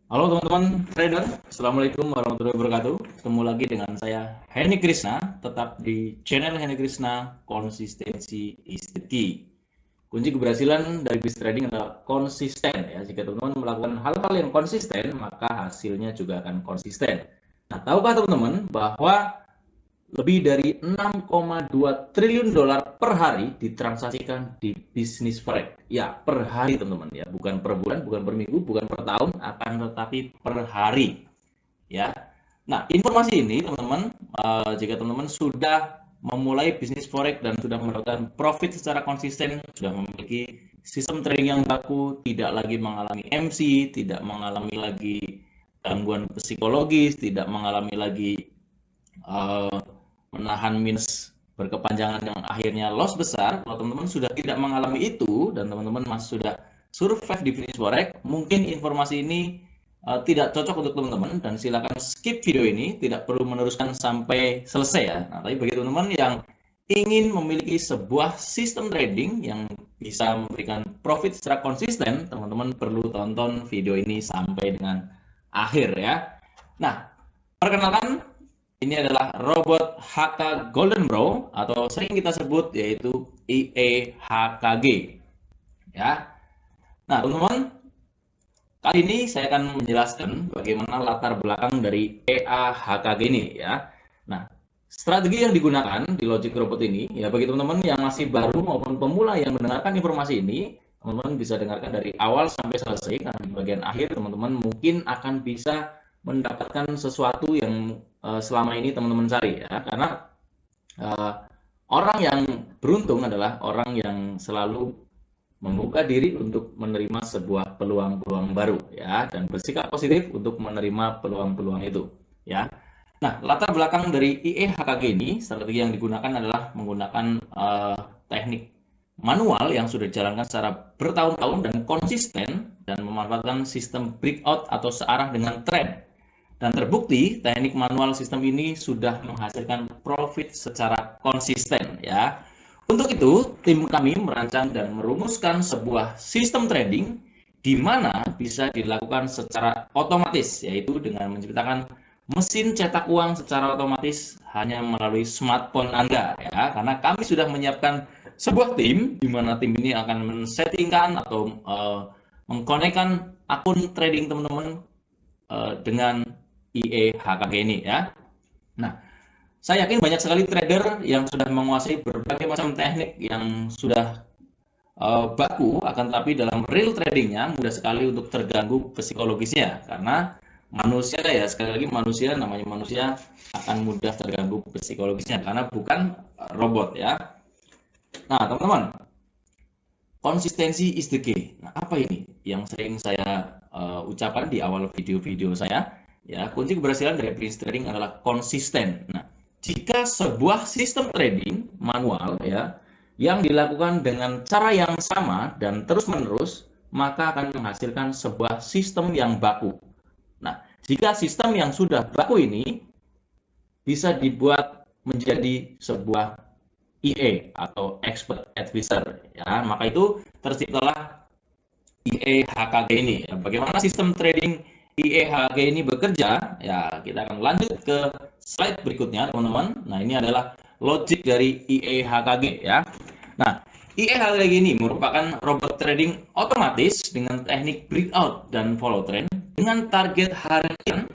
Halo teman-teman trader, Assalamualaikum warahmatullahi wabarakatuh. Ketemu lagi dengan saya Henny Krishna, tetap di channel Henny Krishna, konsistensi is the key. Kunci keberhasilan dari bisnis trading adalah konsisten ya. Jika teman-teman melakukan hal-hal yang konsisten, maka hasilnya juga akan konsisten. Nah, tahukah teman-teman bahwa lebih dari 6,2 triliun dolar per hari ditransaksikan di bisnis forex. Ya, per hari teman-teman ya, bukan per bulan, bukan per minggu, bukan per tahun, akan tetapi per hari ya. Nah, informasi ini teman-teman, jika teman-teman sudah memulai bisnis forex dan sudah mendapatkan profit secara konsisten, sudah memiliki sistem trading yang baku, tidak lagi mengalami MC, tidak mengalami lagi gangguan psikologis, tidak mengalami lagi uh, menahan minus berkepanjangan yang akhirnya loss besar. Kalau teman-teman sudah tidak mengalami itu dan teman-teman masih sudah survive di bisnis forex, mungkin informasi ini tidak cocok untuk teman-teman dan silakan skip video ini, tidak perlu meneruskan sampai selesai ya. Nah, tapi bagi teman-teman yang ingin memiliki sebuah sistem trading yang bisa memberikan profit secara konsisten, teman-teman perlu tonton video ini sampai dengan akhir ya. Nah, perkenalkan, ini adalah robot HK Golden Bro atau sering kita sebut yaitu IEHKG ya. Nah, teman-teman, kali ini saya akan menjelaskan bagaimana latar belakang dari EAHKG ini ya. Nah, strategi yang digunakan di logic robot ini ya bagi teman-teman yang masih baru maupun pemula yang mendengarkan informasi ini, teman-teman bisa dengarkan dari awal sampai selesai karena di bagian akhir teman-teman mungkin akan bisa mendapatkan sesuatu yang selama ini teman-teman cari ya. Karena orang yang beruntung adalah orang yang selalu membuka diri untuk menerima sebuah peluang-peluang baru ya dan bersikap positif untuk menerima peluang-peluang itu ya. Nah, latar belakang dari IEHKG ini, strategi yang digunakan adalah menggunakan teknik manual yang sudah dijalankan secara bertahun-tahun dan konsisten dan memanfaatkan sistem breakout atau searah dengan trend. Dan terbukti teknik manual sistem ini sudah menghasilkan profit secara konsisten ya. Untuk itu, tim kami merancang dan merumuskan sebuah sistem trading di mana bisa dilakukan secara otomatis, yaitu dengan menciptakan mesin cetak uang secara otomatis hanya melalui smartphone Anda ya. Karena kami sudah menyiapkan sebuah tim di mana tim ini akan men-settingkan atau mengkonekkan akun trading teman-teman dengan IEHKG ini ya. Nah, saya yakin banyak sekali trader yang sudah menguasai berbagai macam teknik yang sudah baku, akan tetapi dalam real tradingnya mudah sekali untuk terganggu psikologisnya karena manusia ya sekali lagi manusia namanya manusia akan mudah terganggu psikologisnya karena bukan robot ya. Nah teman-teman, konsistensi is the key. Nah, apa ini yang sering saya ucapkan di awal video-video saya? Ya, kunci keberhasilan dari bisnis trading adalah konsisten. Nah, jika sebuah sistem trading manual ya yang dilakukan dengan cara yang sama dan terus-menerus, maka akan menghasilkan sebuah sistem yang baku. Nah, jika sistem yang sudah baku ini bisa dibuat menjadi sebuah EA atau Expert Advisor ya, maka itu terciptalah IEHKG ini. Ya, bagaimana sistem trading IEHKG ini bekerja? Ya, kita akan lanjut ke slide berikutnya, teman-teman. Nah, ini adalah logic dari IEHKG ya. Nah, IEHKG ini merupakan robot trading otomatis dengan teknik breakout dan follow trend dengan target harian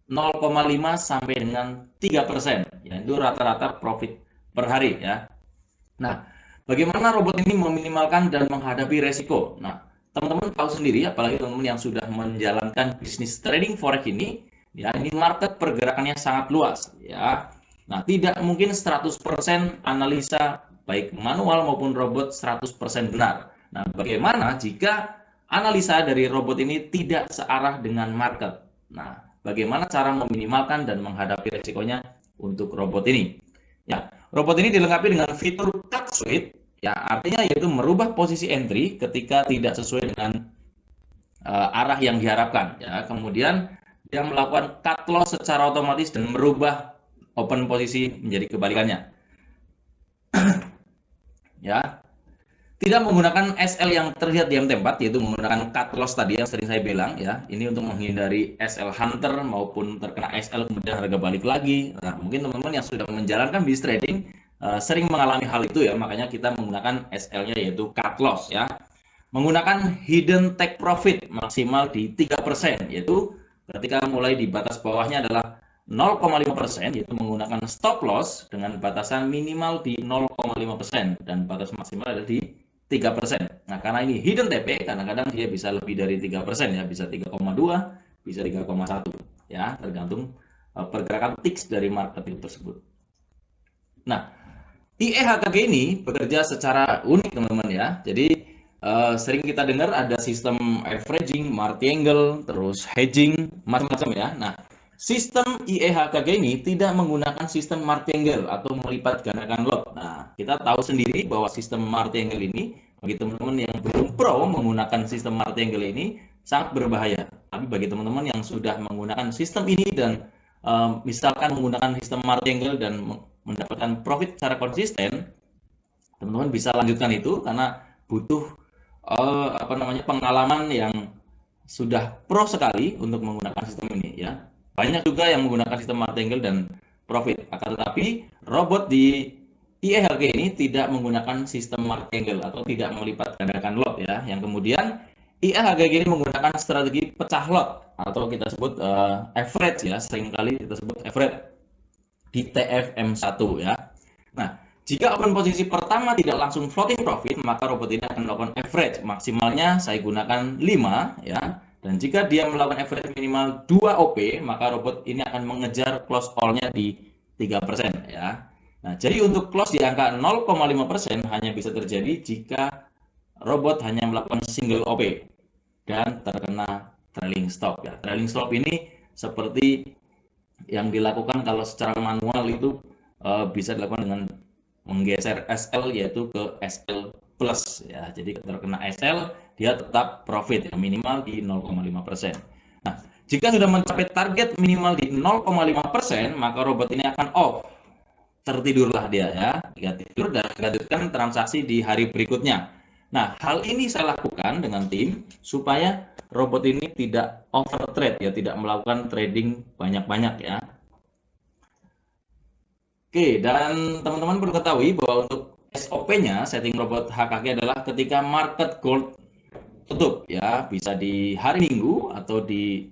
0,5 sampai dengan 3%. Ya, itu rata-rata profit per hari ya. Nah, bagaimana robot ini meminimalkan dan menghadapi resiko? Nah, teman-teman tahu sendiri, apalagi teman-teman yang sudah menjalankan bisnis trading forex ini, ya ini market pergerakannya sangat luas, ya. Nah, tidak mungkin 100% analisa baik manual maupun robot 100% benar. Nah, bagaimana jika analisa dari robot ini tidak searah dengan market? Nah, bagaimana cara meminimalkan dan menghadapi resikonya untuk robot ini? Ya, robot ini dilengkapi dengan fitur cut switch, ya artinya yaitu merubah posisi entry ketika tidak sesuai dengan arah yang diharapkan. Ya, kemudian dia melakukan cut loss secara otomatis dan merubah open posisi menjadi kebalikannya. Ya, Tidak menggunakan SL yang terlihat diam tempat, yaitu menggunakan cut loss tadi yang sering saya bilang ya. Ini untuk menghindari SL hunter maupun terkena SL kemudian harga balik lagi. Nah, mungkin teman-teman yang sudah menjalankan bisnis trading sering mengalami hal itu ya, makanya kita menggunakan SL-nya yaitu cut loss ya. Menggunakan hidden take profit maksimal di 3%, yaitu ketika mulai di batas bawahnya adalah 0,5%, yaitu menggunakan stop loss dengan batasan minimal di 0,5% dan batas maksimal ada di 3%. Nah, karena ini hidden TP, kadang-kadang dia bisa lebih dari 3% ya, bisa 3,2, bisa 3,1 ya, tergantung pergerakan ticks dari market itu tersebut. Nah, IEHKG ini bekerja secara unik teman-teman ya. Jadi sering kita dengar ada sistem averaging, martingale, terus hedging, macam-macam ya. Nah, sistem IEHKG ini tidak menggunakan sistem martingale atau melipat gandakan lot. Nah, kita tahu sendiri bahwa sistem martingale ini bagi teman-teman yang belum pro menggunakan sistem martingale ini sangat berbahaya. Tapi bagi teman-teman yang sudah menggunakan sistem ini dan misalkan menggunakan sistem martingale dan mendapatkan profit secara konsisten, teman-teman bisa lanjutkan itu karena butuh pengalaman yang sudah pro sekali untuk menggunakan sistem ini ya. Banyak juga yang menggunakan sistem martingale dan profit, akan tetapi robot di IEHG ini tidak menggunakan sistem martingale atau tidak melipat gandakan lot ya. Yang kemudian IEHG ini menggunakan strategi pecah lot atau kita sebut average ya, seringkali kita sebut average di TFM1 ya. Nah, jika open posisi pertama tidak langsung floating profit, maka robot ini akan melakukan average. Maksimalnya saya gunakan 5 ya. Dan jika dia melakukan average minimal 2 OP, maka robot ini akan mengejar close all-nya di 3% ya. Nah, jadi untuk close di angka 0,5% hanya bisa terjadi jika robot hanya melakukan single OP dan terkena trailing stop ya. Trailing stop ini seperti yang dilakukan kalau secara manual itu bisa dilakukan dengan menggeser SL yaitu ke SL plus ya. Jadi terkena SL dia tetap profit ya, minimal di 0,5%. Nah, jika sudah mencapai target minimal di 0,5%, maka robot ini akan off. Tertidurlah dia ya, dia tidur dan lanjutkan transaksi di hari berikutnya. Nah, hal ini saya lakukan dengan tim supaya robot ini tidak over trade ya, tidak melakukan trading banyak-banyak ya. Oke, dan teman-teman perlu ketahui bahwa untuk SOP-nya setting robot HKG adalah ketika market gold tutup ya, bisa di hari Minggu atau di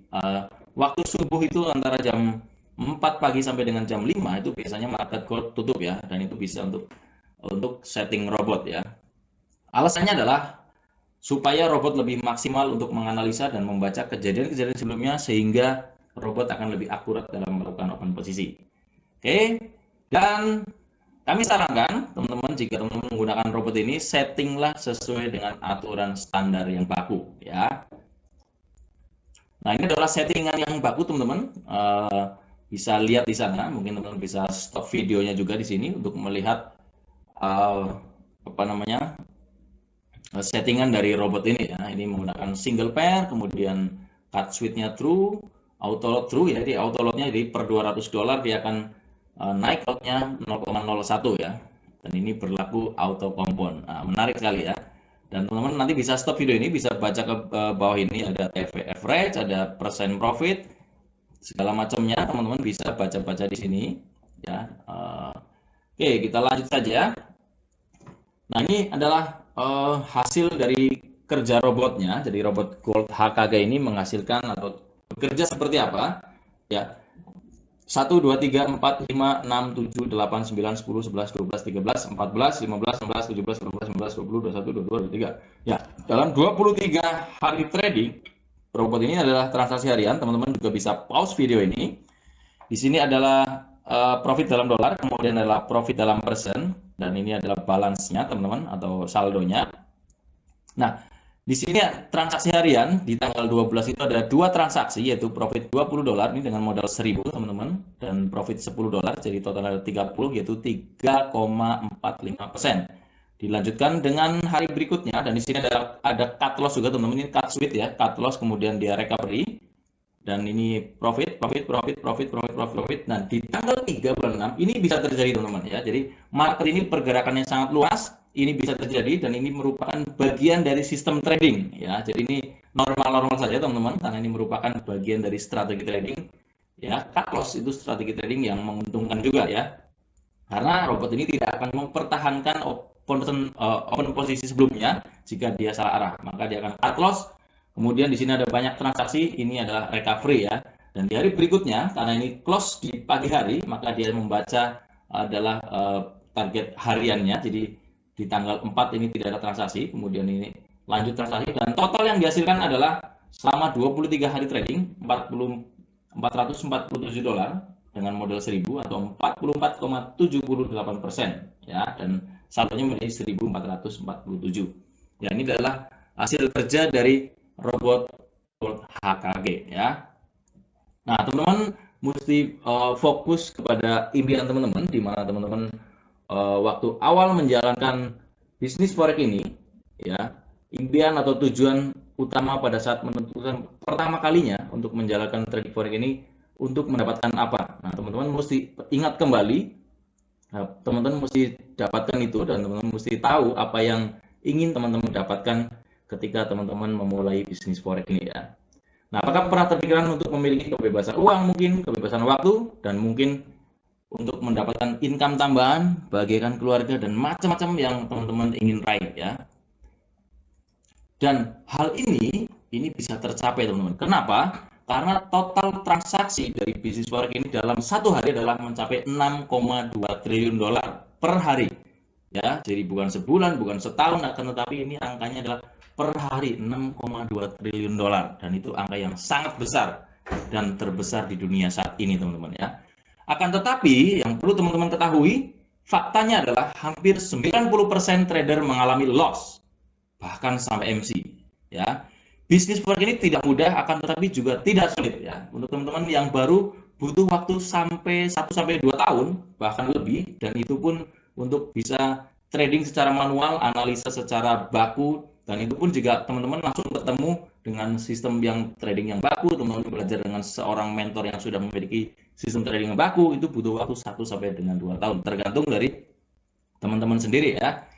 waktu subuh itu antara jam 4 pagi sampai dengan jam 5 itu biasanya market gold tutup ya, dan itu bisa untuk setting robot ya. Alasannya adalah supaya robot lebih maksimal untuk menganalisa dan membaca kejadian-kejadian sebelumnya sehingga robot akan lebih akurat dalam melakukan open posisi. Oke, dan kami sarankan teman-teman jika teman-teman menggunakan robot ini settinglah sesuai dengan aturan standar yang baku ya. Nah, ini adalah settingan yang baku teman-teman. Bisa lihat di sana, mungkin teman-teman bisa stop videonya juga di sini untuk melihat settingan dari robot ini ya. Ini menggunakan single pair, kemudian cut switch-nya true, auto load true ya. Jadi auto load-nya jadi per $200 dia akan naik lotnya 0,01 ya, dan ini berlaku auto compound. Nah, menarik sekali ya. Dan teman-teman nanti bisa stop video ini, bisa baca ke bawah ini ada TV average, ada percent profit, segala macamnya teman-teman bisa baca-baca di sini ya. Oke, kita lanjut saja. Nah, ini adalah hasil dari kerja robotnya. Jadi robot Gold HKG ini menghasilkan atau bekerja seperti apa ya. 1, 2, 3, 4, 5, 6, 7, 8, 9, 10, 11, 12, 13, 14, 15, 16, 17, 18, 19, 20, 21, 22, 23. Ya, dalam 23 hari trading, robot ini adalah transaksi harian. Teman-teman juga bisa pause video ini. Di sini adalah profit dalam dolar, kemudian adalah profit dalam persen, dan ini adalah balance-nya teman-teman atau saldonya. Nah, di sini transaksi harian di tanggal 12 itu ada 2 transaksi, yaitu profit $20 ini dengan modal 1000 teman-teman, dan profit $10, jadi total ada 30 yaitu 3,45%. Dilanjutkan dengan hari berikutnya, dan di sini ada cut loss juga teman-teman, ini cut switch ya, cut loss kemudian dia recovery, dan ini profit. Nah, di tanggal 3 bulan 6 ini bisa terjadi teman-teman ya. Jadi market ini pergerakannya sangat luas, ini bisa terjadi dan ini merupakan bagian dari sistem trading ya. Jadi ini normal-normal saja teman-teman, karena ini merupakan bagian dari strategi trading ya. Cut loss itu strategi trading yang menguntungkan juga ya, karena robot ini tidak akan mempertahankan open posisi sebelumnya. Jika dia salah arah, maka dia akan cut loss. Kemudian di sini ada banyak transaksi, ini adalah recovery ya. Dan di hari berikutnya, karena ini close di pagi hari, maka dia membaca adalah target hariannya. Jadi di tanggal 4 ini tidak ada transaksi, kemudian ini lanjut transaksi, dan total yang dihasilkan adalah selama 23 hari trading $447 dengan modal 1000 atau 44,78% ya, dan saldonya menjadi 1447. Ya, ini adalah hasil kerja dari robot HKG ya. Nah, teman-teman mesti fokus kepada impian teman-teman, di mana teman-teman waktu awal menjalankan bisnis forex ini ya, impian atau tujuan utama pada saat menentukan pertama kalinya untuk menjalankan trading forex ini untuk mendapatkan apa. Nah, teman-teman mesti ingat kembali, teman-teman mesti dapatkan itu, dan teman-teman mesti tahu apa yang ingin teman-teman dapatkan ketika teman-teman memulai bisnis forex ini ya. Nah, apakah pernah terpikirkan untuk memiliki kebebasan uang, mungkin kebebasan waktu, dan mungkin untuk mendapatkan income tambahan, bagikan keluarga, dan macam-macam yang teman-teman ingin raih ya. Dan hal ini bisa tercapai teman-teman. Kenapa? Karena total transaksi dari bisnis forex ini dalam satu hari adalah mencapai 6,2 triliun dolar per hari. Ya, jadi bukan sebulan, bukan setahun, akan tetapi ini angkanya adalah per hari 6,2 triliun dolar, dan itu angka yang sangat besar dan terbesar di dunia saat ini teman-teman ya. Akan tetapi yang perlu teman-teman ketahui, faktanya adalah hampir 90% trader mengalami loss, bahkan sampai MC ya. Bisnis forex ini tidak mudah, akan tetapi juga tidak sulit ya. Untuk teman-teman yang baru butuh waktu sampai 1-2 tahun bahkan lebih, dan itu pun untuk bisa trading secara manual, analisa secara baku, dan itu pun jika teman-teman langsung ketemu dengan sistem yang trading yang baku, teman-teman belajar dengan seorang mentor yang sudah memiliki sistem trading yang baku, itu butuh waktu 1-2 tahun, tergantung dari teman-teman sendiri ya.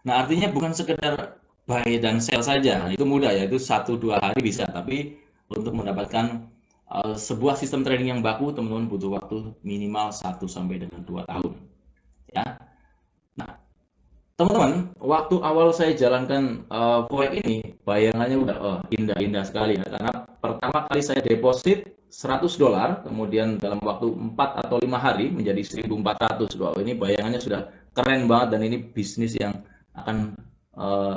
Nah, artinya bukan sekedar buy dan sell saja, itu mudah ya, itu 1-2 hari bisa, tapi untuk mendapatkan sebuah sistem trading yang baku, teman-teman butuh waktu minimal 1-2 tahun ya. Nah, teman-teman, waktu awal saya jalankan forex ini, bayangannya udah indah-indah sekali ya, karena pertama kali saya deposit $100, kemudian dalam waktu 4 atau 5 hari menjadi 1.400. Wow, ini bayangannya sudah keren banget, dan ini bisnis yang akan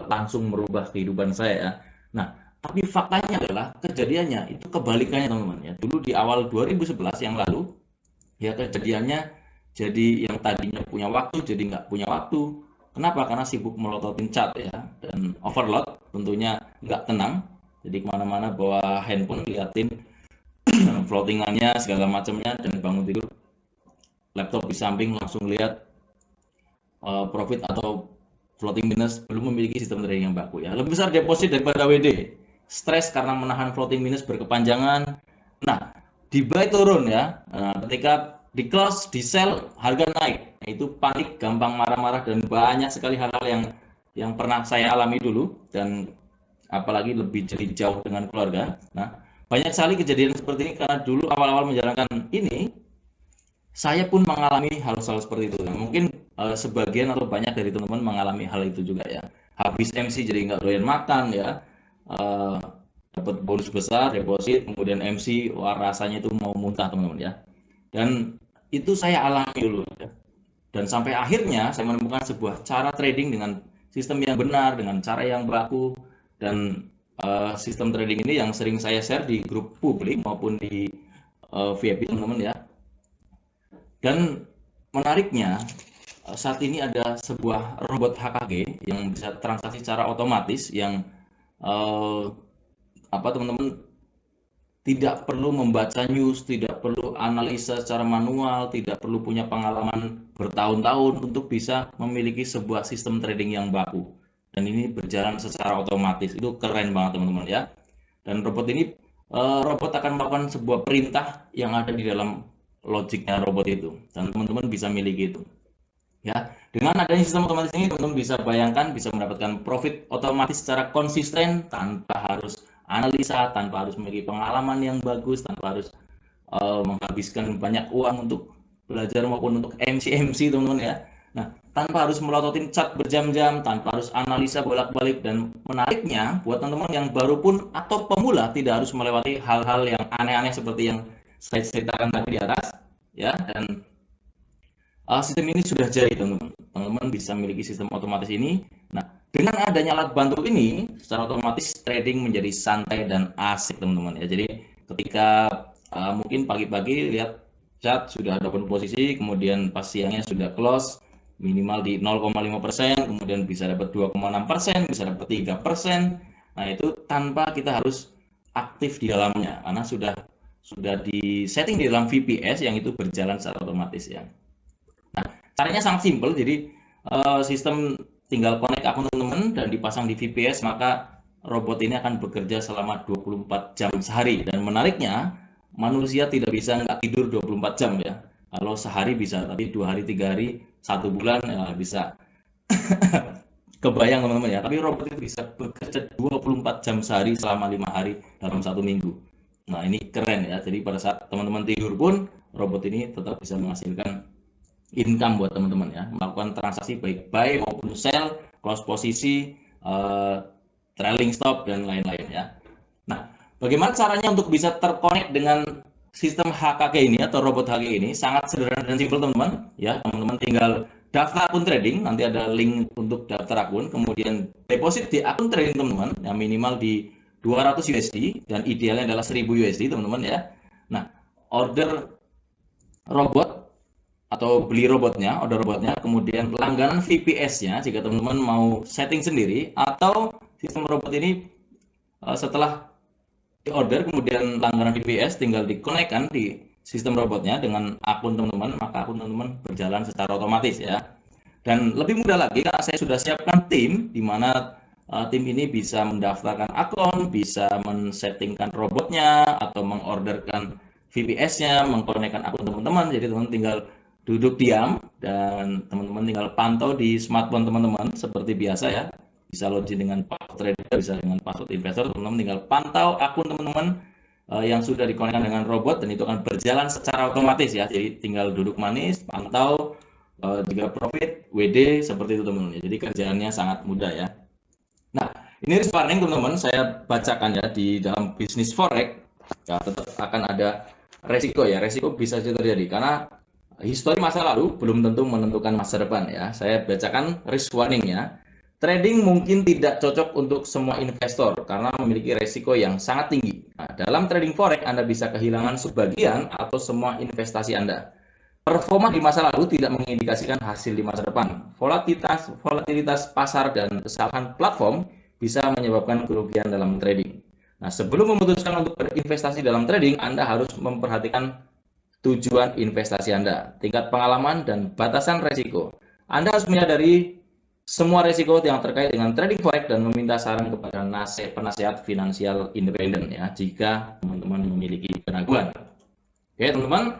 langsung merubah kehidupan saya ya. Nah, tapi faktanya adalah kejadiannya itu kebalikannya teman-teman ya. Dulu di awal 2011 yang lalu ya, kejadiannya jadi yang tadinya punya waktu jadi nggak punya waktu. Kenapa? Karena sibuk melototin chart ya, dan overload, tentunya nggak tenang. Jadi kemana-mana bawa handphone liatin floatingannya segala macamnya, dan bangun tidur laptop di samping langsung lihat profit atau floating minus, belum memiliki sistem trading yang baku ya. Lebih besar deposit daripada WD, stres karena menahan floating minus berkepanjangan. Nah, di buy turun ya, ketika di close, di sell, harga naik, nah, itu panik, gampang marah-marah, dan banyak sekali hal-hal yang pernah saya alami dulu, dan apalagi lebih jadi jauh dengan keluarga. Nah, banyak sekali kejadian seperti ini karena dulu awal-awal menjalankan ini, saya pun mengalami hal-hal seperti itu. Nah, mungkin sebagian atau banyak dari teman-teman mengalami hal itu juga ya. Habis MC jadi nggak doyan makan ya, dapat bonus besar, deposit, kemudian MC, wah rasanya itu mau muntah teman-teman ya. Dan itu saya alami dulu ya. Dan sampai akhirnya saya menemukan sebuah cara trading dengan sistem yang benar, dengan cara yang baku, dan sistem trading ini yang sering saya share di grup publik maupun di VIP teman-teman ya. Dan menariknya, saat ini ada sebuah robot HKG yang bisa transaksi secara otomatis, yang teman-teman tidak perlu membaca news, tidak perlu analisa secara manual, tidak perlu punya pengalaman bertahun-tahun untuk bisa memiliki sebuah sistem trading yang baku. Dan ini berjalan secara otomatis, itu keren banget teman-teman ya. Dan robot ini, robot akan melakukan sebuah perintah yang ada di dalam logiknya robot itu, dan teman-teman bisa miliki itu. Ya, dengan adanya sistem otomatis ini teman-teman bisa bayangkan bisa mendapatkan profit otomatis secara konsisten tanpa harus analisa, tanpa harus memiliki pengalaman yang bagus, tanpa harus menghabiskan banyak uang untuk belajar maupun untuk MC teman-teman ya. Nah, tanpa harus melototin chart berjam-jam, tanpa harus analisa bolak-balik, dan menariknya buat teman-teman yang baru pun atau pemula tidak harus melewati hal-hal yang aneh-aneh seperti yang saya ceritakan tadi di atas ya. Dan sistem ini sudah jadi teman-teman. Teman-teman bisa memiliki sistem otomatis ini. Nah, dengan adanya alat bantu ini, secara otomatis trading menjadi santai dan asik teman-teman ya. Jadi ketika mungkin pagi-pagi lihat chart sudah ada posisi, kemudian pas siangnya sudah close minimal di 0,5%, kemudian bisa dapat 2,6%, bisa dapat 3%. Nah, itu tanpa kita harus aktif di dalamnya karena sudah di setting di dalam VPS yang itu berjalan secara otomatis ya. Nah, caranya sangat simpel. Jadi sistem tinggal connect akun teman-teman dan dipasang di VPS, maka robot ini akan bekerja selama 24 jam sehari. Dan menariknya, manusia tidak bisa nggak tidur 24 jam ya. Kalau sehari bisa, tapi 2 hari, 3 hari, 1 bulan ya bisa kebayang teman-teman ya. Tapi robot itu bisa bekerja 24 jam sehari selama 5 hari dalam 1 minggu. Nah, ini keren ya. Jadi pada saat teman-teman tidur pun, robot ini tetap bisa menghasilkan income buat teman-teman ya, melakukan transaksi baik buy maupun sell, close posisi, trailing stop dan lain-lain ya. Nah, bagaimana caranya untuk bisa terkonek dengan sistem HKG ini atau robot HKG ini? Sangat sederhana dan simpel teman-teman ya. Teman-teman tinggal daftar akun trading, nanti ada link untuk daftar akun, kemudian deposit di akun trading teman-teman yang minimal di 200 USD dan idealnya adalah 1000 USD teman-teman ya. Nah, order robot atau beli robotnya, order robotnya, kemudian langganan VPS-nya jika teman-teman mau setting sendiri, atau sistem robot ini setelah di order kemudian langganan VPS tinggal dikonekkan di sistem robotnya dengan akun teman-teman, maka akun teman-teman berjalan secara otomatis ya. Dan lebih mudah lagi karena saya sudah siapkan tim di mana tim ini bisa mendaftarkan akun, bisa men-settingkan robotnya atau mengorderkan VPS-nya, mengkonekkan akun teman-teman. Jadi teman-teman tinggal duduk diam dan teman-teman tinggal pantau di smartphone teman-teman seperti biasa ya. Bisa login dengan password trader, bisa dengan password investor, teman-teman tinggal pantau akun teman-teman yang sudah dikonekkan dengan robot dan itu akan berjalan secara otomatis ya. Jadi tinggal duduk manis, pantau jika profit, WD seperti itu teman-teman. Jadi kerjaannya sangat mudah ya. Nah, ini risk warning teman-teman, saya bacakan ya di dalam bisnis forex ya, tetap akan ada resiko ya. Resiko bisa terjadi karena histori masa lalu belum tentu menentukan masa depan ya. Saya bacakan risk warning-nya. Trading mungkin tidak cocok untuk semua investor karena memiliki resiko yang sangat tinggi. Nah, dalam trading forex Anda bisa kehilangan sebagian atau semua investasi Anda. Performa di masa lalu tidak mengindikasikan hasil di masa depan. Volatilitas pasar dan kesalahan platform bisa menyebabkan kerugian dalam trading. Nah, sebelum memutuskan untuk berinvestasi dalam trading, Anda harus memperhatikan tujuan investasi Anda, tingkat pengalaman, dan batasan resiko. Anda harus menyadari semua resiko yang terkait dengan trading forex dan meminta saran kepada penasihat finansial independen ya jika teman-teman memiliki keraguan. Oke teman-teman,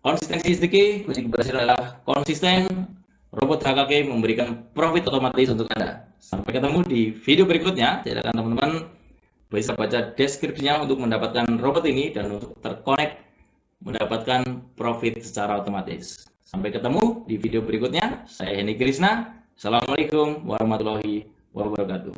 konsistensi sedikit, kunci keberhasilan adalah konsisten. Robot HKG memberikan profit otomatis untuk Anda. Sampai ketemu di video berikutnya. Silakan teman-teman bisa baca deskripsinya untuk mendapatkan robot ini dan untuk terkonek mendapatkan profit secara otomatis. Sampai ketemu di video berikutnya. Saya Henny Krishna. Assalamualaikum warahmatullahi wabarakatuh.